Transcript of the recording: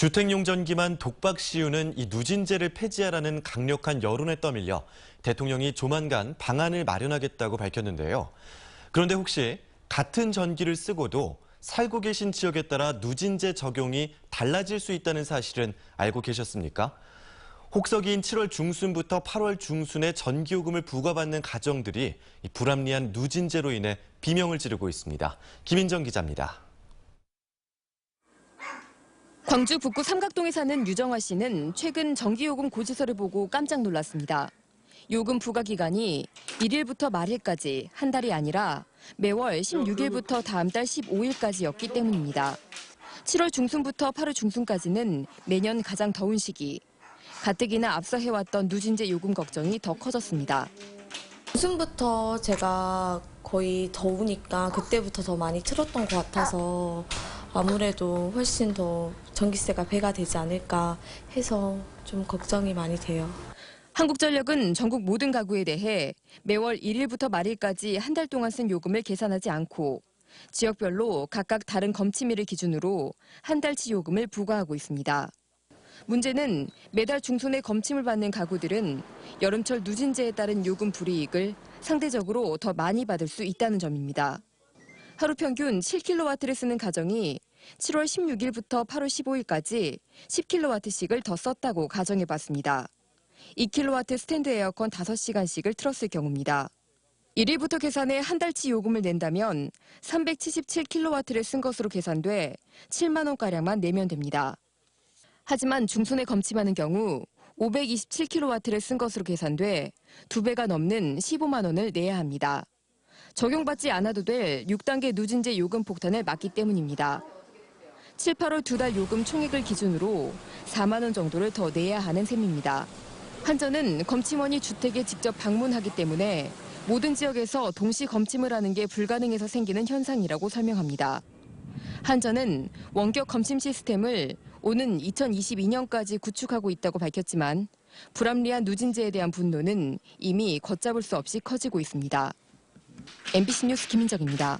주택용전기만 독박 씌우는 이 누진제를 폐지하라는 강력한 여론에 떠밀려 대통령이 조만간 방안을 마련하겠다고 밝혔는데요. 그런데 혹시 같은 전기를 쓰고도 살고 계신 지역에 따라 누진제 적용이 달라질 수 있다는 사실은 알고 계셨습니까? 혹서기인 7월 중순부터 8월 중순에 전기요금을 부과받는 가정들이 이 불합리한 누진제로 인해 비명을 지르고 있습니다. 김인정 기자입니다. 광주 북구 삼각동에 사는 유정화 씨는 최근 전기요금 고지서를 보고 깜짝 놀랐습니다. 요금 부과 기간이 1일부터 말일까지 한 달이 아니라 매월 16일부터 다음 달 15일까지였기 때문입니다. 7월 중순부터 8월 중순까지는 매년 가장 더운 시기. 가뜩이나 앞서 해왔던 누진제 요금 걱정이 더 커졌습니다. 중순부터 제가 거의 더우니까 그때부터 더 많이 틀었던 것 같아서 아무래도 훨씬 더 전기세가 배가 되지 않을까 해서 좀 걱정이 많이 돼요. 한국전력은 전국 모든 가구에 대해 매월 1일부터 말일까지 한 달 동안 쓴 요금을 계산하지 않고 지역별로 각각 다른 검침일을 기준으로 한 달치 요금을 부과하고 있습니다. 문제는 매달 중순에 검침을 받는 가구들은 여름철 누진제에 따른 요금 불이익을 상대적으로 더 많이 받을 수 있다는 점입니다. 하루 평균 7kW를 쓰는 가정이 7월 16일부터 8월 15일까지 10kW씩을 더 썼다고 가정해봤습니다. 2kW 스탠드 에어컨 5시간씩을 틀었을 경우입니다. 1일부터 계산해 한 달치 요금을 낸다면 377kW를 쓴 것으로 계산돼 7만 원가량만 내면 됩니다. 하지만 중순에 검침하는 경우 527kW를 쓴 것으로 계산돼 2배가 넘는 15만 원을 내야 합니다. 적용받지 않아도 될 6단계 누진제 요금 폭탄을 맞기 때문입니다. 7, 8월 두 달 요금 총액을 기준으로 4만 원 정도를 더 내야 하는 셈입니다. 한전은 검침원이 주택에 직접 방문하기 때문에 모든 지역에서 동시 검침을 하는 게 불가능해서 생기는 현상이라고 설명합니다. 한전은 원격 검침 시스템을 오는 2022년까지 구축하고 있다고 밝혔지만 불합리한 누진제에 대한 분노는 이미 걷잡을 수 없이 커지고 있습니다. MBC 뉴스 김인정입니다.